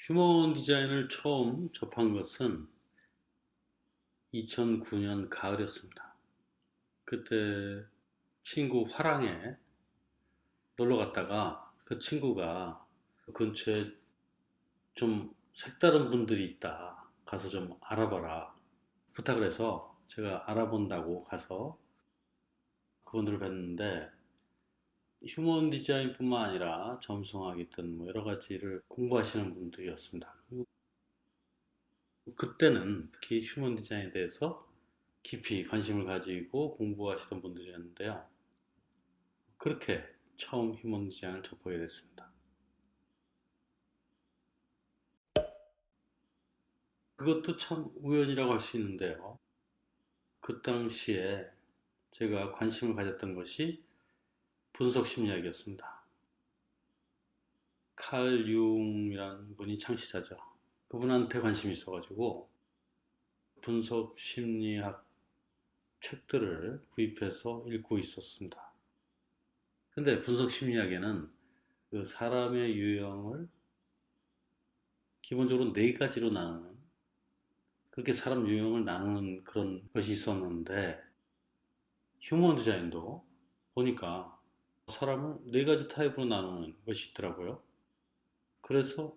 휴먼 디자인을 처음 접한 것은 2009년 가을이었습니다. 그때 친구 화랑에 놀러 갔다가 그 친구가 그 근처에 좀 색다른 분들이 있다. 가서 좀 알아봐라. 부탁을 해서 제가 알아본다고 가서 그분들을 뵀는데 휴먼 디자인뿐만 아니라 점성학이든 뭐 여러 가지를 공부하시는 분들이었습니다. 그때는 특히 휴먼 디자인에 대해서 깊이 관심을 가지고 공부하시던 분들이었는데요. 그렇게 처음 휴먼 디자인을 접하게 됐습니다. 그것도 참 우연이라고 할 수 있는데요. 그 당시에 제가 관심을 가졌던 것이 분석 심리학이었습니다. 칼 융이라는 분이 창시자죠. 그분한테 관심이 있어가지고 분석 심리학 책들을 구입해서 읽고 있었습니다. 근데 분석 심리학에는 그 사람의 유형을 기본적으로 네 가지로 나누는, 그렇게 사람 유형을 나누는 그런 것이 있었는데 휴먼 디자인도 보니까 사람을 네 가지 타입으로 나누는 것이 있더라고요. 그래서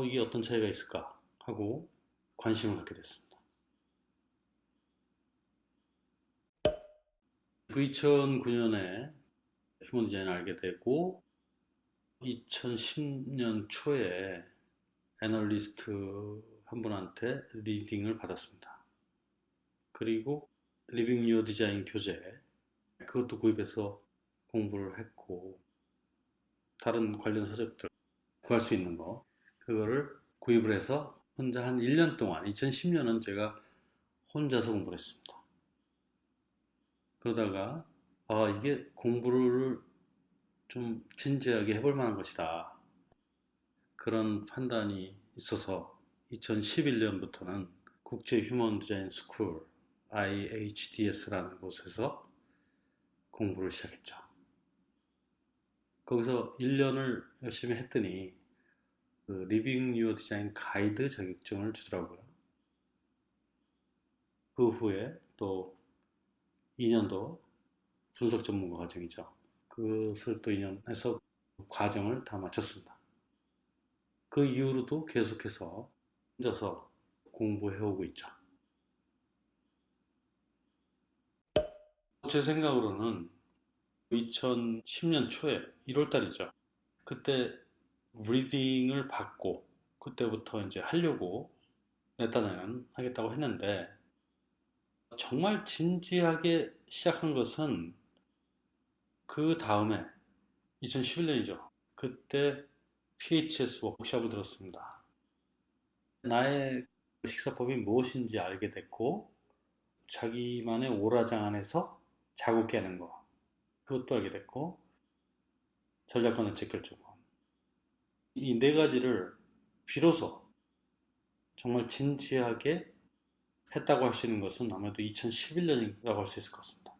이게 어떤 차이가 있을까 하고 관심을 갖게 됐습니다. 그 2009년에 휴먼 디자인을 알게 되고 2010년 초에 애널리스트 한 분한테 리딩을 받았습니다. 그리고 리빙 유어 디자인 교재, 그것도 구입해서 공부를 했고, 다른 관련 서적들 구할 수 있는 거, 그거를 구입을 해서 혼자 한 1년 동안, 2010년은 제가 혼자서 공부를 했습니다. 그러다가 이게 공부를 좀 진지하게 해볼 만한 것이다, 그런 판단이 있어서 2011년부터는 국제 휴먼 디자인 스쿨 IHDS라는 곳에서 공부를 시작했죠. 거기서 1년을 열심히 했더니 그 리빙 유어 디자인 가이드 자격증을 주더라고요. 그 후에 또 2년도 분석 전문가 과정이죠. 그것을 또 2년 해서 과정을 다 마쳤습니다. 그 이후로도 계속해서 혼자서 공부해오고 있죠. 제 생각으로는 2010년 초에 1월 달이죠. 그때 리딩을 받고 그때부터 이제 하려고 내 딴에는 하겠다고 했는데 정말 진지하게 시작한 것은 그 다음에 2011년이죠. 그때 PHS 워크숍을 들었습니다. 나의 식사법이 무엇인지 알게 됐고 자기만의 오라장 안에서 자고 깨는 거, 그것도 알게 됐고 전략권의 재결정권, 이 네 가지를 비로소 정말 진지하게 했다고 할 수 있는 것은 아마도 2011년이라고 할 수 있을 것 같습니다.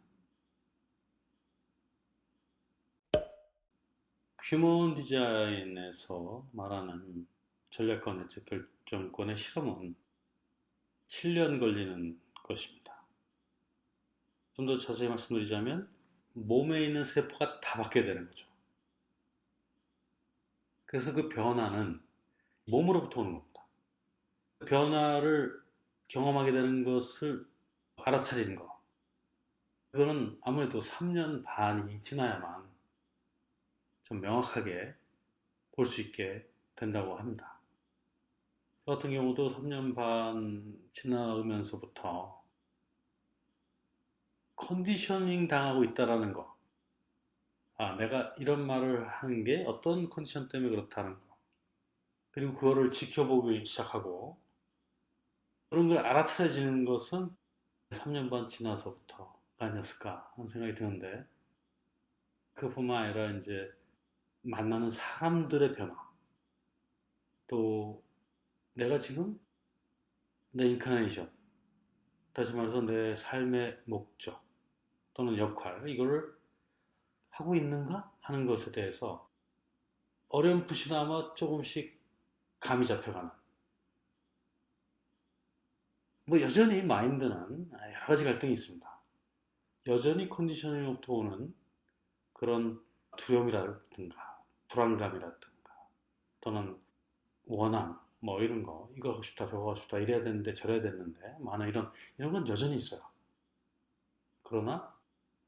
휴먼 디자인에서 말하는 전략권 대책 결정권의 실험은 7년 걸리는 것입니다. 좀 더 자세히 말씀드리자면 몸에 있는 세포가 다 바뀌어야 되는 거죠. 그래서 그 변화는 몸으로부터 오는 겁니다. 변화를 경험하게 되는 것을 알아차리는 거, 그거는 아무래도 3년 반이 지나야만 좀 명확하게 볼 수 있게 된다고 합니다. 저 같은 경우도 3년 반 지나면서부터 컨디셔닝 당하고 있다라는 거, 내가 이런 말을 하는 게 어떤 컨디션 때문에 그렇다는 거, 그리고 그거를 지켜보기 시작하고 그런 걸 알아차려지는 것은 3년 반 지나서부터가 아니었을까 하는 생각이 드는데, 그뿐만 아니라 이제 만나는 사람들의 변화, 또 내가 지금 내 인카네이션, 다시 말해서 내 삶의 목적 또는 역할, 이거를 하고 있는가 하는 것에 대해서 어렴풋이나마 조금씩 감이 잡혀가는. 뭐 여전히 마인드는 여러 가지 갈등이 있습니다. 여전히 컨디셔닝부터 오는 그런 두려움이라든가 불안감이라든가 또는 원함 뭐 이런 거 이거 하고 싶다 저거 하고 싶다 이래야 되는데 저래야 되는데 많은 이런 건 여전히 있어요. 그러나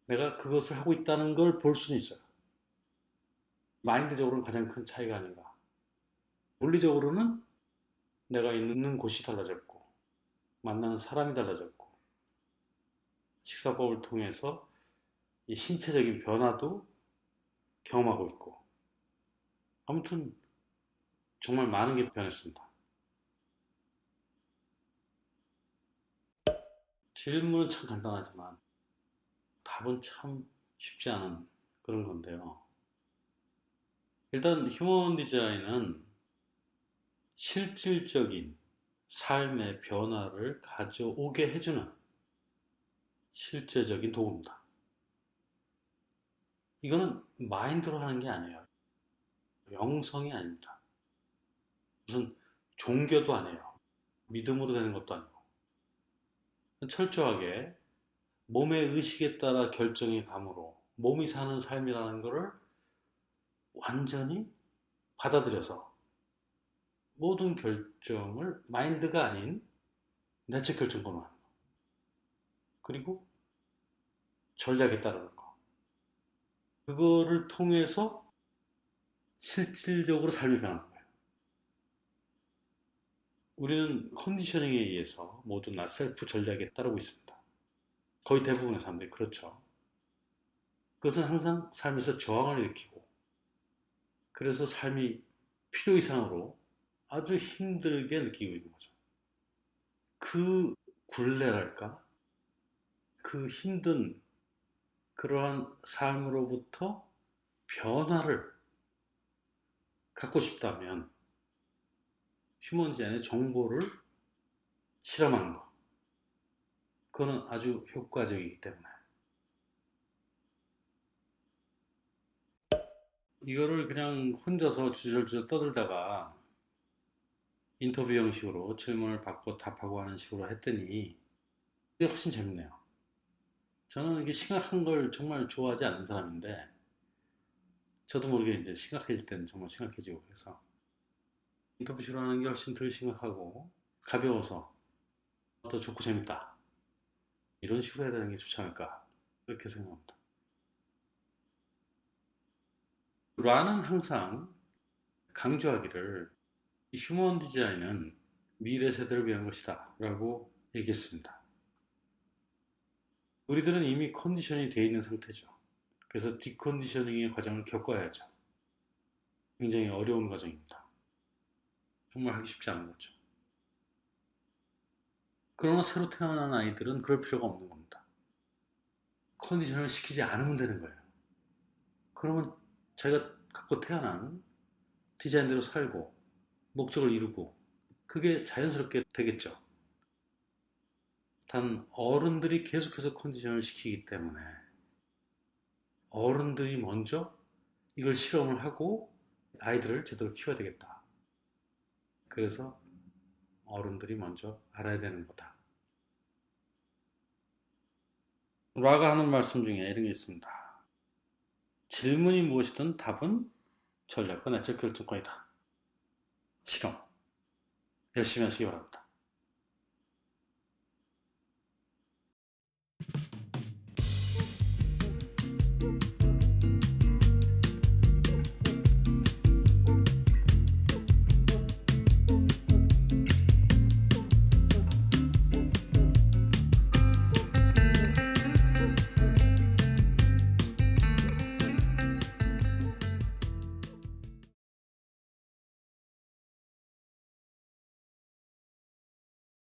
내가 그것을 하고 있다는 걸 볼 수는 있어요. 마인드적으로는 가장 큰 차이가 아닌가. 물리적으로는 내가 있는 곳이 달라졌고 만나는 사람이 달라졌고 식사법을 통해서 이 신체적인 변화도 경험하고 있고 아무튼 정말 많은 게 변했습니다. 질문은 참 간단하지만 답은 참 쉽지 않은 그런 건데요. 일단 휴먼 디자인은 실질적인 삶의 변화를 가져오게 해주는 실제적인 도구입니다. 이거는 마인드로 하는 게 아니에요. 영성이 아닙니다. 무슨 종교도 아니에요. 믿음으로 되는 것도 아니고. 철저하게 몸의 의식에 따라 결정의 감으로 몸이 사는 삶이라는 것을 완전히 받아들여서 모든 결정을 마인드가 아닌 내적 결정권으로 하는 거. 그리고 전략에 따르는 거. 그거를 통해서 실질적으로 삶이 변하는 거예요. 우리는 컨디셔닝에 의해서 모두 나 셀프 전략에 따르고 있습니다. 거의 대부분의 사람들이 그렇죠. 그것은 항상 삶에서 저항을 일으키고 그래서 삶이 필요 이상으로 아주 힘들게 느끼고 있는 거죠. 그 굴레랄까? 그 힘든 그러한 삶으로부터 변화를 갖고 싶다면 휴먼 디자인의 정보를 실험하는 거. 그거는 아주 효과적이기 때문에. 이거를 그냥 혼자서 주절주절 떠들다가 인터뷰 형식으로 질문을 받고 답하고 하는 식으로 했더니 이게 훨씬 재밌네요. 저는 이게 심각한 걸 정말 좋아하지 않는 사람인데 저도 모르게 이제 심각해질 때는 정말 심각해지고 그래서 인터뷰식으로 하는 게 훨씬 덜 심각하고 가벼워서 더 좋고 재밌다. 이런 식으로 해야 되는 게 좋지 않을까 그렇게 생각합니다. 라는 항상 강조하기를 휴먼 디자인은 미래 세대를 위한 것이다 라고 얘기했습니다. 우리들은 이미 컨디션이 되어 있는 상태죠. 그래서 디컨디셔닝의 과정을 겪어야죠. 굉장히 어려운 과정입니다. 정말 하기 쉽지 않은 거죠. 그러나 새로 태어난 아이들은 그럴 필요가 없는 겁니다. 컨디션을 시키지 않으면 되는 거예요. 그러면 자기가 갖고 태어난 디자인대로 살고 목적을 이루고 그게 자연스럽게 되겠죠. 단 어른들이 계속해서 컨디션을 시키기 때문에 어른들이 먼저 이걸 실험을 하고 아이들을 제대로 키워야 되겠다. 그래서 어른들이 먼저 알아야 되는 거다. 라가 하는 말씀 중에 이런 게 있습니다. 질문이 무엇이든 답은 전략과 내적 결정권이다. 실험 열심히 하시기 바랍니다.